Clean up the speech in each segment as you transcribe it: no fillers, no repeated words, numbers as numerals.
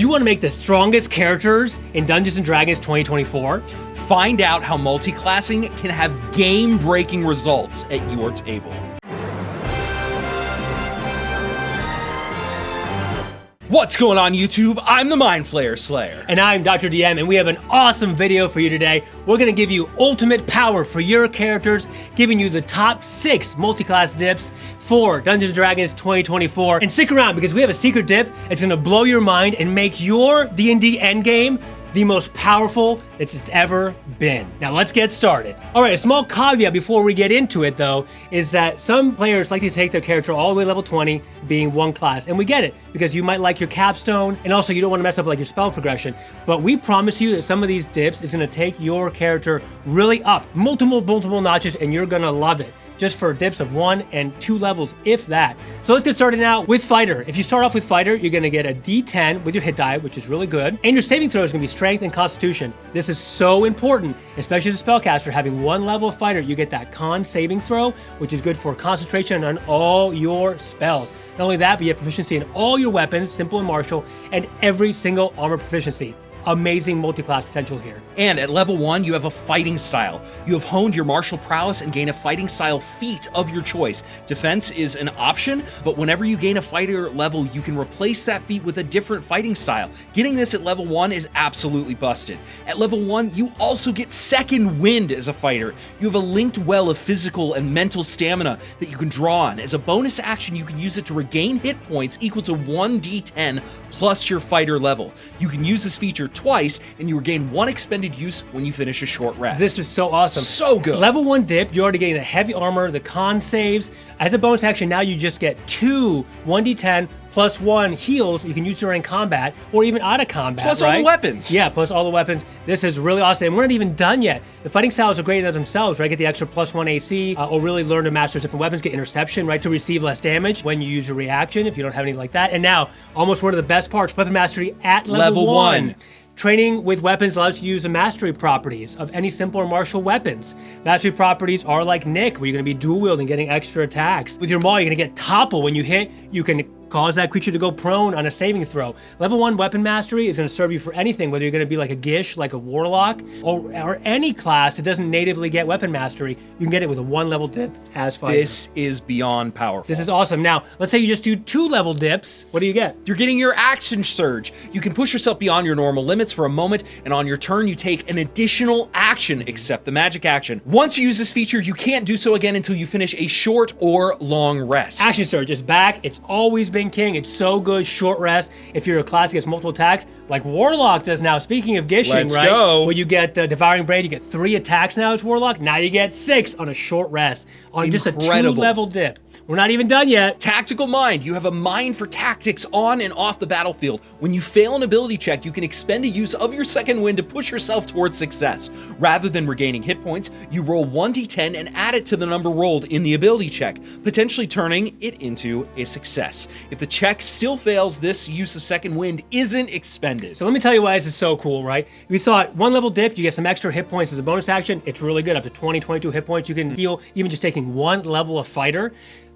Do you want to make the strongest characters in Dungeons & Dragons 2024? Find out how multiclassing can have game-breaking results at your table. What's going on, YouTube? I'm the Mind Flayer Slayer. And I'm Dr. DM, and we have an awesome video for you today. We're going to give you ultimate power for your characters, giving you the top 6 multi-class dips for Dungeons & Dragons 2024. And stick around, because we have a secret dip that's going to blow your mind and make your D&D endgame the most powerful it's ever been. Now let's get started. All right, a small caveat before we get into it though, is that some players like to take their character all the way to level 20, being one class. And we get it, because you might like your capstone, and also you don't want to mess up like your spell progression. But we promise you that some of these dips is gonna take your character really up, multiple notches, and you're gonna love it. Just for dips of 1 and 2 levels, if that. So let's get started now with Fighter. If you start off with Fighter, you're gonna get a D10 with your hit die, which is really good. And your saving throw is gonna be Strength and Constitution. This is so important, especially as a spellcaster. Having 1 level of Fighter, you get that con saving throw, which is good for concentration on all your spells. Not only that, but you have proficiency in all your weapons, simple and martial, and every single armor proficiency. Amazing multi-class potential here. And at level 1, you have a fighting style. You have honed your martial prowess and gain a fighting style feat of your choice. Defense is an option, but whenever you gain a fighter level, you can replace that feat with a different fighting style. Getting this at level 1 is absolutely busted. At level 1, you also get second wind as a fighter. You have a linked well of physical and mental stamina that you can draw on. As a bonus action, you can use it to regain hit points equal to 1d10 plus your fighter level. You can use this feature twice, and you regain 1 expended use when you finish a short rest. This is so awesome. So good. Level 1 dip, you're already getting the heavy armor, the con saves. As a bonus action, now you just get 2 1d10 plus 1 heals you can use during combat or even out of combat. Plus right? all the weapons. Yeah, plus all the weapons. This is really awesome. And we're not even done yet. The fighting styles are great in themselves, right? Get the extra plus 1 AC, or really learn to master different weapons, get interception, right? To receive less damage when you use your reaction, if you don't have anything like that. And now, almost one of the best parts, weapon mastery at level 1. Training with weapons allows you to use the mastery properties of any simple or martial weapons. Mastery properties are like Nick, where you're going to be dual wielding, getting extra attacks. With your maul, you're going to get topple. When you hit, you can cause that creature to go prone on a saving throw. Level 1 weapon mastery is going to serve you for anything, whether you're going to be like a Gish, like a Warlock, or any class that doesn't natively get weapon mastery. You can get it with a 1 level dip as Fighter. This is beyond powerful. This is awesome. Now, let's say you just do 2 level dips. What do you get? You're getting your action surge. You can push yourself beyond your normal limits for a moment, and on your turn, you take an additional action, except the magic action. Once you use this feature, you can't do so again until you finish a short or long rest. Action surge is back. It's always been king. It's so good. Short rest. If you're a class that gets multiple attacks, like Warlock does now. Speaking of Gishing, Let's right? go. Where you get Devouring Blade, you get 3 attacks now as Warlock. Now you get 6 on a short rest. On just a 2-level dip. We're not even done yet. Tactical Mind. You have a mind for tactics on and off the battlefield. When you fail an ability check, you can expend a use of your second wind to push yourself towards success. Rather than regaining hit points, you roll 1d10 and add it to the number rolled in the ability check, potentially turning it into a success. If the check still fails, this use of second wind isn't expended. So let me tell you why this is so cool, right? We thought 1 level dip, you get some extra hit points as a bonus action. It's really good. Up to 20, 22 hit points you can heal, even just taking 1 level of Fighter.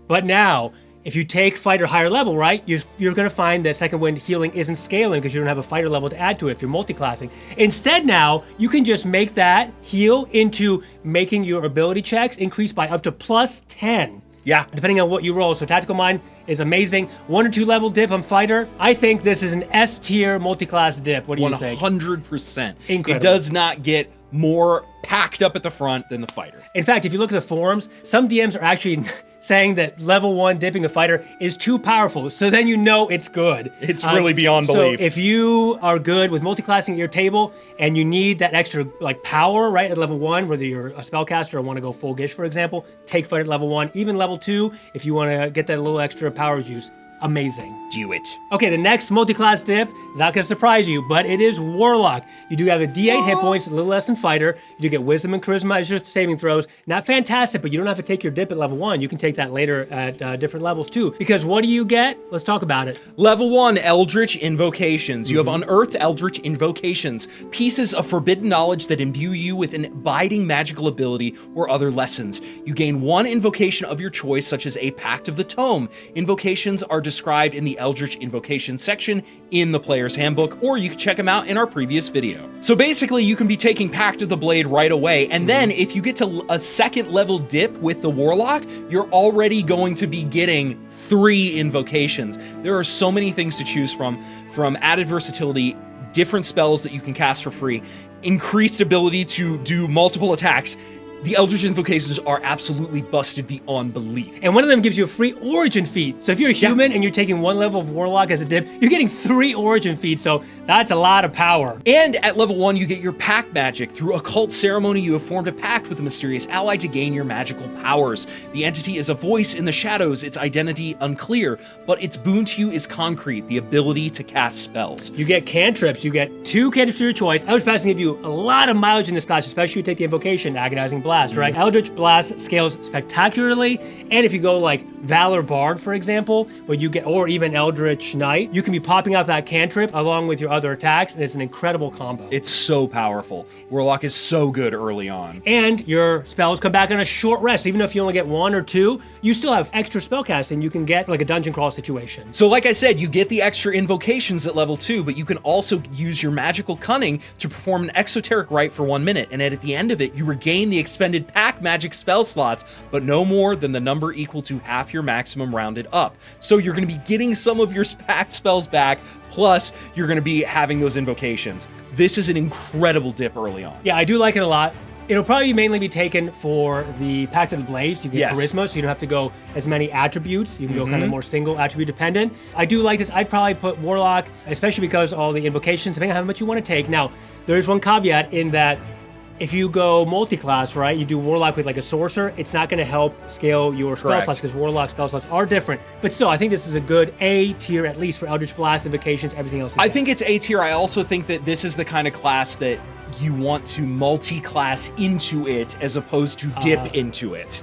But now, if you take Fighter higher level, right, you're going to find that second wind healing isn't scaling because you don't have a Fighter level to add to it if you're multi-classing. Instead now, you can just make that heal into making your ability checks increase by up to plus 10. Yeah. Depending on what you roll. So Tactical Mind is amazing. 1 or 2 level dip on Fighter. I think this is an S tier multi-class dip. What do you think? 100%. Incredible. It does not get more packed up at the front than the Fighter. In fact, if you look at the forums, some DMs are actually saying that level 1 dipping a Fighter is too powerful. So then you know it's good. It's really beyond belief. So if you are good with multi-classing at your table and you need that extra like power, right, at level 1, whether you're a spellcaster or want to go full Gish, for example, take Fighter at level 1, even level 2, if you want to get that little extra power juice. Amazing. Do it. Okay, the next multi-class dip is not going to surprise you, but it is Warlock. You do have a D8 hit points, a little less than Fighter. You do get Wisdom and Charisma as your saving throws. Not fantastic, but you don't have to take your dip at level 1. You can take that later at different levels too. Because what do you get? Let's talk about it. Level 1, Eldritch Invocations. You have unearthed Eldritch Invocations, pieces of forbidden knowledge that imbue you with an abiding magical ability or other lessons. You gain 1 invocation of your choice, such as a Pact of the Tome. Invocations are described in the Eldritch Invocation section in the Player's Handbook, or you can check them out in our previous video. So basically, you can be taking Pact of the Blade right away, and then if you get to a second level dip with the Warlock, you're already going to be getting 3 invocations. There are so many things to choose from added versatility, different spells that you can cast for free, increased ability to do multiple attacks. The Eldritch Invocations are absolutely busted beyond belief. And one of them gives you a free origin feat. So if you're a human and you're taking 1 level of Warlock as a dip, you're getting 3 origin feats, so that's a lot of power. And at level 1, you get your Pact magic. Through occult ceremony, you have formed a pact with a mysterious ally to gain your magical powers. The entity is a voice in the shadows, its identity unclear, but its boon to you is concrete, the ability to cast spells. You get cantrips. You get 2 cantrips of your choice. Eldritch Blast can give you a lot of mileage in this class, especially if you take the Invocation, Agonizing Blast, right? Eldritch Blast scales spectacularly, and if you go like Valor Bard, for example, where you get, or even Eldritch Knight, you can be popping out that cantrip along with your other attacks, and it's an incredible combo. It's so powerful. Warlock is so good early on. And your spells come back on a short rest. Even if you only get 1 or 2, you still have extra spellcasting you can get for like a dungeon crawl situation. So like I said, you get the extra invocations at level 2, but you can also use your magical cunning to perform an exoteric rite for 1 minute, and at the end of it, you regain the expended Pact magic spell slots, but no more than the number equal to half your maximum rounded up. So you're going to be getting some of your Pact spells back, plus you're going to be having those invocations. This is an incredible dip early on. Yeah, I do like it a lot. It'll probably mainly be taken for the Pact of the Blades. You get Yes. Charisma, so you don't have to go as many attributes. You can go kind of more single attribute dependent. I do like this. I'd probably put Warlock, especially because all the invocations, depending on how much you want to take. Now, there's one caveat in that if you go multi-class, right, you do Warlock with like a Sorcerer, it's not going to help scale your spell Correct. slots because Warlock spell slots are different. But still, I think this is a good A tier, at least for Eldritch Blast, Invocations, everything else. I think it's A tier. I also think that this is the kind of class that you want to multi-class into it as opposed to dip into it.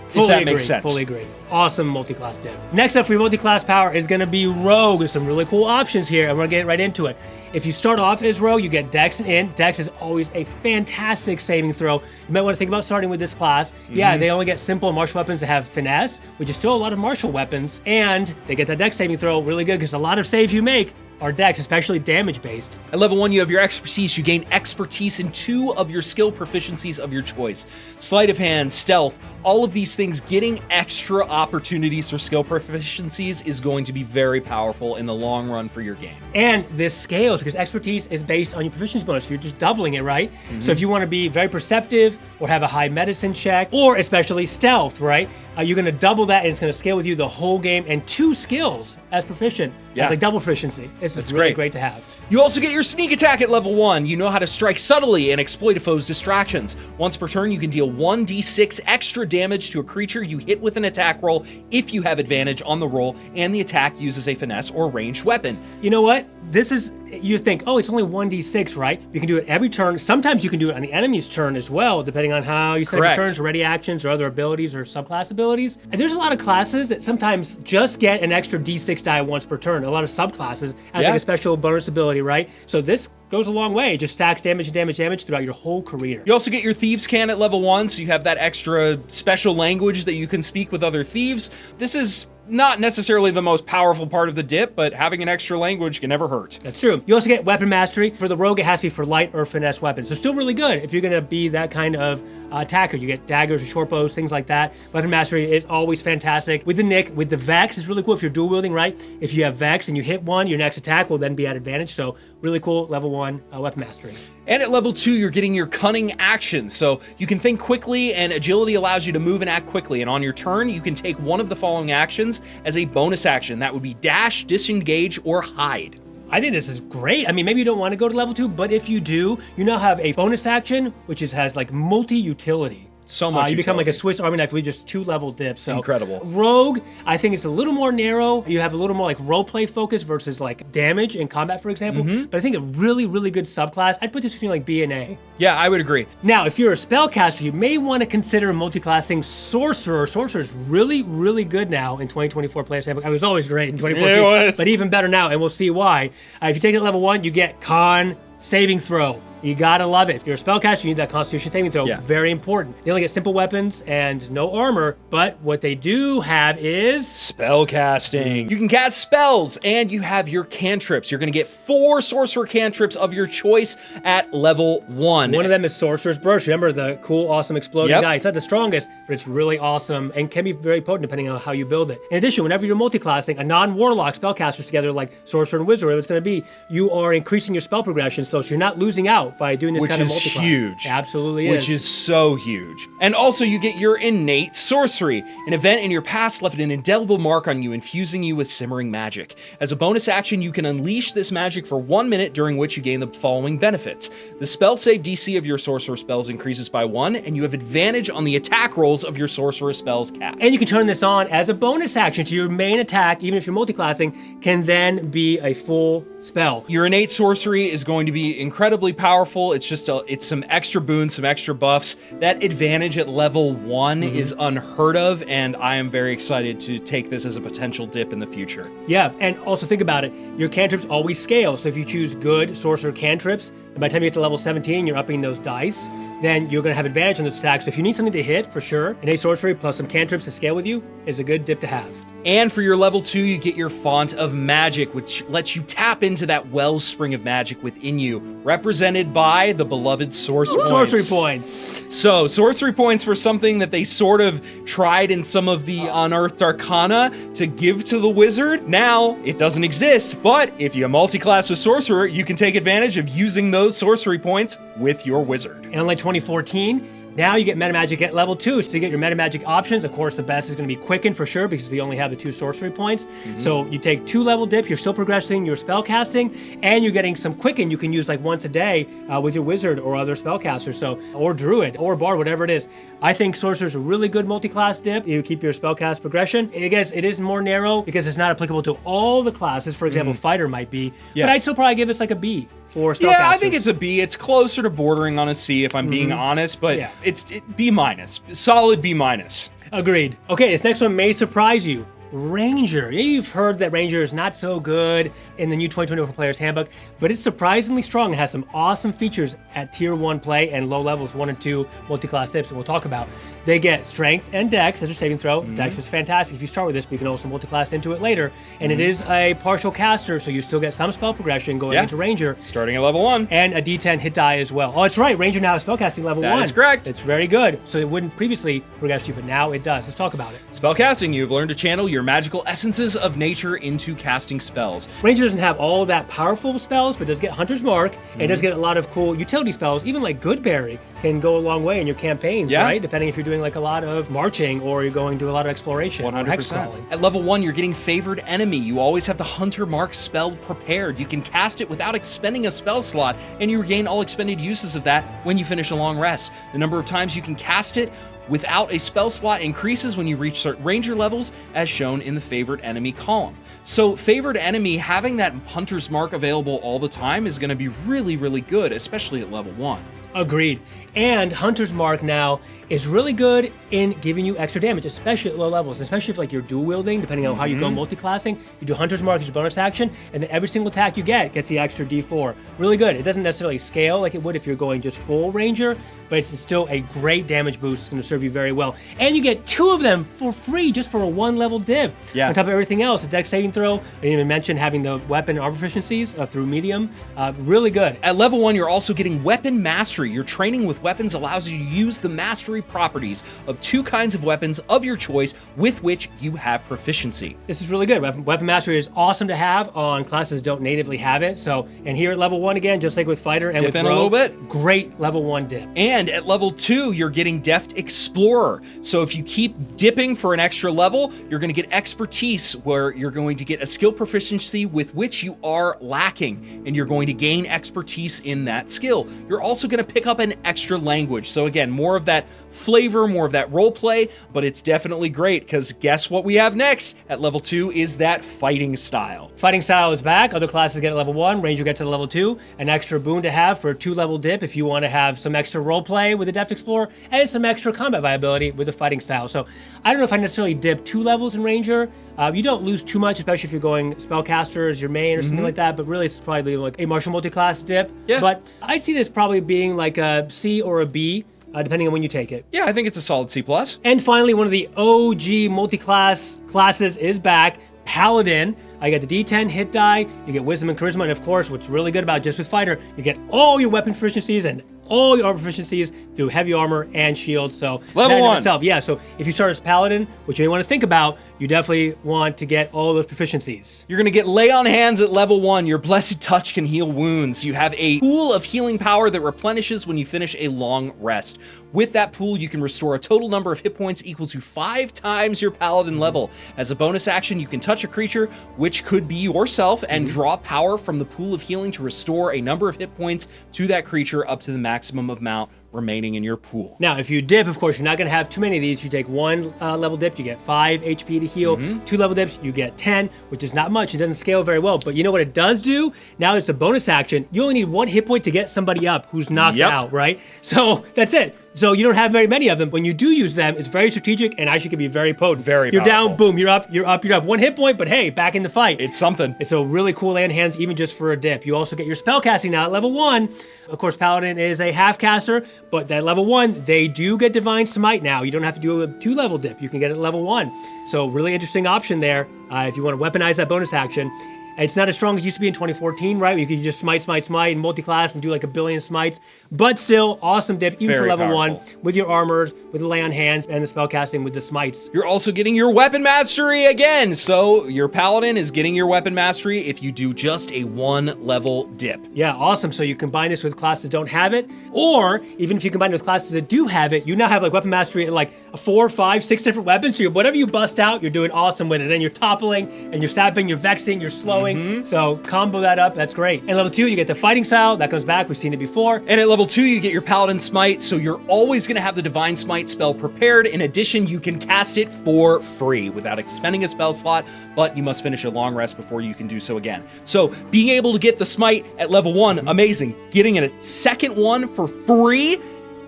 Fully if that agree, makes sense. Fully agree. Awesome multi-class dip. Next up for your multi-class power is going to be Rogue. There's some really cool options here, and we're going to get right into it. If you start off as Rogue, you get Dex and Int. Dex is always a fantastic saving throw. You might want to think about starting with this class. Yeah, they only get simple martial weapons that have Finesse, which is still a lot of martial weapons, and they get that Dex saving throw really good because a lot of saves you make are Dex, especially damage-based. At level 1, you have your expertise. You gain expertise in 2 of your skill proficiencies of your choice. Sleight of hand, stealth, all of these things, getting extra opportunities for skill proficiencies is going to be very powerful in the long run for your game. And this scales because expertise is based on your proficiency bonus. You're just doubling it, right? So if you want to be very perceptive or have a high medicine check, or especially stealth, right? You're going to double that, and it's going to scale with you the whole game, and 2 skills as proficient. Yeah. It's like double proficiency. This is really great to have. You also get your sneak attack at level 1. You know how to strike subtly and exploit a foe's distractions. Once per turn, you can deal 1d6 extra damage to a creature you hit with an attack roll if you have advantage on the roll, and the attack uses a finesse or ranged weapon. You know what? This is, you think, oh, it's only 1d6, right? You can do it every turn. Sometimes you can do it on the enemy's turn as well, depending on how you set up your turns, or ready actions, or other abilities, or subclass abilities. And there's a lot of classes that sometimes just get an extra d6 die once per turn. A lot of subclasses has like a special bonus ability, right? So this goes a long way. It just stacks damage and damage and damage throughout your whole career. You also get your Thieves' Can at level 1, so you have that extra special language that you can speak with other thieves. This is not necessarily the most powerful part of the dip, but having an extra language can never hurt. That's true. You also get Weapon Mastery. For the Rogue, it has to be for light or finesse weapons. So still really good if you're going to be that kind of attacker. You get daggers or short bows, things like that. Weapon Mastery is always fantastic. With the Nick, with the Vex, it's really cool if you're dual wielding, right? If you have Vex and you hit one, your next attack will then be at advantage. So really cool level 1 Weapon Mastery. And at level 2, you're getting your Cunning action. So you can think quickly, and Agility allows you to move and act quickly. And on your turn, you can take one of the following actions as a bonus action. That would be Dash, Disengage, or Hide. I think this is great. I mean, maybe you don't want to go to level 2, but if you do, you now have a bonus action, which has like multi-utility. So much You become like a Swiss Army knife with just 2-level dips. So incredible. Rogue, I think it's a little more narrow. You have a little more like roleplay focus versus like damage in combat, for example. But I think a really, really good subclass. I'd put this between like B and A. Yeah, I would agree. Now, if you're a spellcaster, you may want to consider multiclassing Sorcerer. Sorcerer is really, really good now in 2024 Player's Handbook. I was always great in 2014, Yeah, it was. but even better now, and we'll see why. If you take it at level 1, you get Con saving throw. You gotta love it. If you're a spellcaster, you need that Constitution saving throw. Yeah. Very important. They only get simple weapons and no armor, but what they do have is Spellcasting. You can cast spells, and you have your cantrips. You're going to get 4 sorcerer cantrips of your choice at level 1. One of them is Sorcerer's Burst. Remember the cool, awesome exploding Yep. die. It's not the strongest, but it's really awesome and can be very potent depending on how you build it. In addition, whenever you're multiclassing, a non-warlock spellcasters together like Sorcerer and Wizard, whatever it's going to be, you are increasing your spell progression, so you're not losing out by doing this kind of multiclass. Which is huge. Absolutely is. Which is so huge. And also you get your Innate Sorcery. An event in your past left an indelible mark on you, infusing you with simmering magic. As a bonus action, you can unleash this magic for 1 minute, during which you gain the following benefits. The spell save DC of your sorcerer spells increases by 1, and you have advantage on the attack rolls of your sorcerer spells cast. And you can turn this on as a bonus action to your main attack, even if you're multiclassing, can then be a full spell. Your Innate Sorcery is going to be incredibly powerful. It's just it's some extra boons, some extra buffs. That advantage at level 1 is unheard of, and I am very excited to take this as a potential dip in the future. Yeah, and also think about it. Your cantrips always scale, so if you choose good sorcerer cantrips, and by the time you get to level 17, you're upping those dice, then you're going to have advantage on those attacks. So if you need something to hit, for sure, Innate Sorcery plus some cantrips to scale with you is a good dip to have. And for your level 2, you get your Font of Magic, which lets you tap into that wellspring of magic within you, represented by the beloved Sorcery points. So, sorcery points were something that they sort of tried in some of the Unearthed Arcana to give to the wizard. Now, it doesn't exist, but if you multi-class with Sorcerer, you can take advantage of using those sorcery points with your wizard. And unlike 2014, now you get Metamagic at level 2, so you get your Metamagic options. Of course, the best is going to be Quicken for sure, because we only have the 2 sorcery points. So you take 2 level dip, you're still progressing your spell casting, and you're getting some Quicken you can use like once a day with your wizard or other spellcaster, so or druid or bard, whatever it is. I think Sorcerer's a really good multi-class dip. You keep your spellcast progression. I guess it is more narrow because it's not applicable to all the classes. For example, fighter might be, but I'd still probably give this like a B for spellcasters. Yeah, I think it's a B. It's closer to bordering on a C if I'm being honest, but it's B minus, solid B minus. Agreed. Okay, this next one may surprise you. Ranger. Maybe you've heard that Ranger is not so good in the new 2024 Player's Handbook, but it's surprisingly strong. It has some awesome features at Tier 1 play and low levels 1 and 2 multi-class dips that we'll talk about. They get Strength and Dex as a saving throw. Dex is fantastic if you start with this, but you can also multi-class into it later. And it is a partial caster, so you still get some spell progression going into Ranger. Starting at level 1. And a D10 hit die as well. Oh, that's right. Ranger now is spellcasting level 1. That is correct. It's very good. So it wouldn't previously progress you, but now it does. Let's talk about it. Spellcasting, you've learned to channel your magical essences of nature into casting spells. Ranger doesn't have all that powerful spells, but does get Hunter's Mark, and does get a lot of cool utility spells. Even like Goodberry can go a long way in your campaigns, right? Depending if you're doing like a lot of marching or you're going to do a lot of exploration. 100%. Or hex crawling. At level 1, you're getting Favored Enemy. You always have the Hunter Mark spell prepared. You can cast it without expending a spell slot, and you regain all expended uses of that when you finish a long rest. The number of times you can cast it without a spell slot increases when you reach certain Ranger levels, as shown in the Favored Enemy column. So Favored Enemy, having that Hunter's Mark available all the time is going to be really, really good, especially at level 1. Agreed. And Hunter's Mark now is really good in giving you extra damage, especially at low levels, and especially if like you're dual wielding, depending on how you go multi-classing. You do Hunter's Mark as your bonus action, and then every single attack you get gets the extra D4. Really good. It doesn't necessarily scale like it would if you're going just full Ranger, but it's still a great damage boost. It's going to serve you very well. And you get 2 of them for free just for a 1-level div. On top of everything else, a Dex saving throw. I didn't even mention having the weapon armor proficiencies through medium. Really good. At level 1, you're also getting Weapon Mastery. Your training with weapons allows you to use the mastery properties of 2 kinds of weapons of your choice with which you have proficiency. This is really good. Weapon Mastery is awesome to have on classes that don't natively have it. So, and here at level 1 again, just like with Fighter and Dip with in Rogue, a little bit. Great level 1 dip. And at level 2, you're getting Deft Explorer. So if you keep dipping for an extra level, you're going to get Expertise, where you're going to get a skill proficiency with which you are lacking, and you're going to gain expertise in that skill. You're also going to pick up an extra language. So again, more of that flavor, more of that role play, but it's definitely great because guess what we have next at level 2 is that fighting style. Fighting style is back. Other classes get at level 1, ranger gets to level 2, an extra boon to have for a 2-level dip if you want to have some extra role play with the Depth Explorer, and some extra combat viability with the fighting style. So I don't know if I necessarily dip 2 levels in ranger. You don't lose too much, especially if you're going spellcaster as your main or something like that, but really it's probably like a martial multi-class dip. Yeah. But I'd see this probably being like a C or a B, depending on when you take it. Yeah, I think it's a solid C+. And finally, one of the OG multi-class classes is back, Paladin. I get the D10 hit die, you get wisdom and charisma, and of course, what's really good about just with fighter, you get all your weapon proficiencies and all your armor proficiencies through heavy armor and shield. So level 1 itself, yeah. So if you start as Paladin, which you may want to think about, you definitely want to get all those proficiencies. You're gonna get Lay on Hands at level 1. Your Blessed Touch can heal wounds. You have a pool of healing power that replenishes when you finish a long rest. With that pool, you can restore a total number of hit points equal to 5 times your Paladin level. As a bonus action, you can touch a creature, which could be yourself, and draw power from the pool of healing to restore a number of hit points to that creature up to the maximum amount remaining in your pool. Now, if you dip, of course, you're not going to have too many of these. You take 1 level dip, you get 5 HP to heal. 2 level dips, you get 10, which is not much. It doesn't scale very well, but you know what it does do? Now it's a bonus action. You only need 1 hit point to get somebody up who's knocked out, right? So that's it. So you don't have very many of them. When you do use them, it's very strategic and actually can be very potent. Very You're powerful. down, boom, you're up, you're up, you're up. 1 hit point, but hey, back in the fight. It's something. It's a really cool land hands, even just for a dip. You also get your spellcasting now at level 1. Of course, Paladin is a half caster, but at level 1, they do get Divine Smite now. You don't have to do a 2-level dip. You can get it at level 1. So really interesting option there if you want to weaponize that bonus action. It's not as strong as it used to be in 2014, right? You could just smite, and multi-class and do like a billion smites. But still, awesome dip, even Very for level powerful. 1, with your armors, with the lay on hands, and the spellcasting with the smites. You're also getting your weapon mastery again. So your Paladin is getting your weapon mastery if you do just a 1-level dip. Yeah, awesome. So you combine this with classes that don't have it, or even if you combine it with classes that do have it, you now have like weapon mastery at like 4, 5, 6 different weapons. So whatever you bust out, you're doing awesome with it. Then you're toppling, and you're sapping, you're vexing, you're slowing. So combo that up, that's great. And level 2, you get the fighting style, that comes back, we've seen it before. And at level 2, you get your Paladin Smite, so you're always gonna have the Divine Smite spell prepared. In addition, you can cast it for free without expending a spell slot, but you must finish a long rest before you can do so again. So being able to get the Smite at level 1, amazing. Getting a second one for free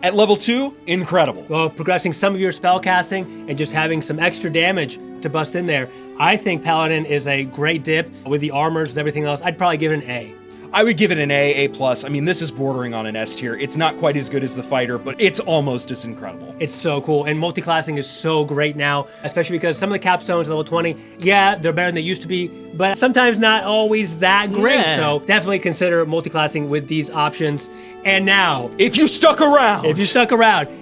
at level 2, incredible. Well, progressing some of your spell casting and just having some extra damage to bust in there. I think Paladin is a great dip with the armors and everything else. I'd probably give it an A. I would give it an A+. I mean, this is bordering on an S tier. It's not quite as good as the fighter, but it's almost as incredible. It's so cool, and multi-classing is so great now, especially because some of the capstones at level 20, yeah, they're better than they used to be, but sometimes not always that great. Yeah. So definitely consider multi-classing with these options. And now, If you stuck around,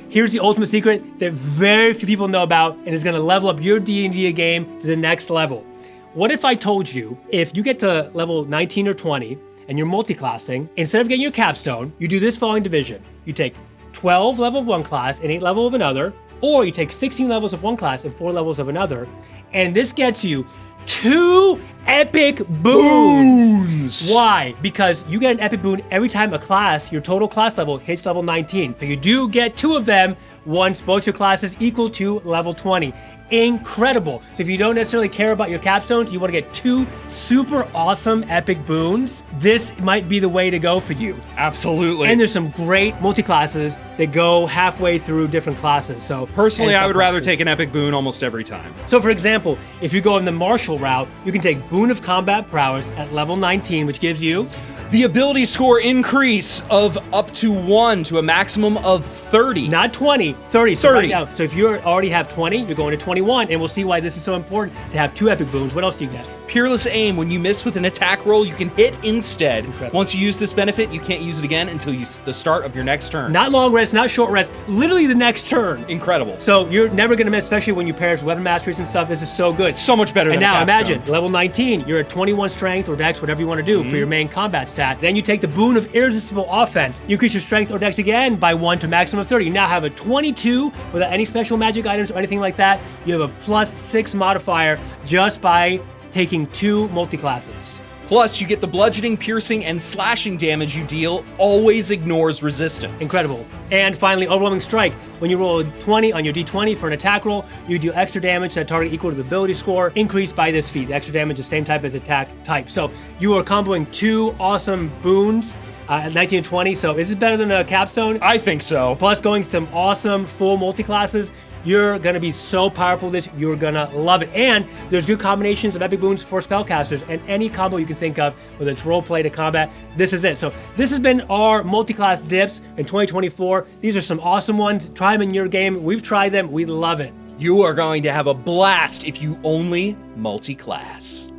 here's the ultimate secret that very few people know about and is gonna level up your D&D game to the next level. What if I told you, if you get to level 19 or 20, and you're multi-classing, instead of getting your capstone, you do this following division. You take 12 level of one class and 8 level of another, or you take 16 levels of one class and 4 levels of another, and this gets you 2 epic boons. Why? Because you get an epic boon every time a class, your total class level, hits level 19. So you do get 2 of them once both your classes equal to level 20. Incredible. So if you don't necessarily care about your capstones, you want to get 2 super awesome epic boons, this might be the way to go for you. Absolutely. And there's some great multi-classes that go halfway through different classes. So Personally, I would rather subclasses. take an epic boon almost every time. So for example, if you go in the martial route, you can take Boon of Combat Prowess at level 19, which gives you The ability score increase of up to 1 to a maximum of 30. not 20, 30. So 30. right now, so if you already have 20, you're going to 21, and we'll see why this is so important to have 2 epic boons. What else do you get? Peerless Aim. When you miss with an attack roll, you can hit instead. Incredible. Once you use this benefit, you can't use it again until the start of your next turn. Not long rest, not short rest, literally the next turn. Incredible. So you're never going to miss, especially when you pair it with weapon masteries and stuff. This is so good. So much better And than now a capstone. imagine, level 19, you're at 21 strength or dex, whatever you want to do for your main combat stat. Then you take the Boon of Irresistible Offense. You increase your strength or dex again by 1 to a maximum of 30. You now have a 22 without any special magic items or anything like that. You have a +6 modifier just by taking 2 multi-classes. Plus, you get the bludgeoning, piercing, and slashing damage you deal always ignores resistance. Incredible. And finally, Overwhelming Strike. When you roll a 20 on your d20 for an attack roll, you deal extra damage to a target equal to the ability score, increased by this feat. The extra damage is the same type as attack type. So you are comboing two awesome boons at 19 and 20, so is this better than a capstone? I think so. Plus going some awesome full multi-classes. You're gonna be so powerful this, you're gonna love it. And there's good combinations of epic boons for spellcasters, and any combo you can think of, whether it's roleplay to combat, this is it. So this has been our multi-class dips in 2024. These are some awesome ones. Try them in your game. We've tried them, we love it. You are going to have a blast if you only multi-class.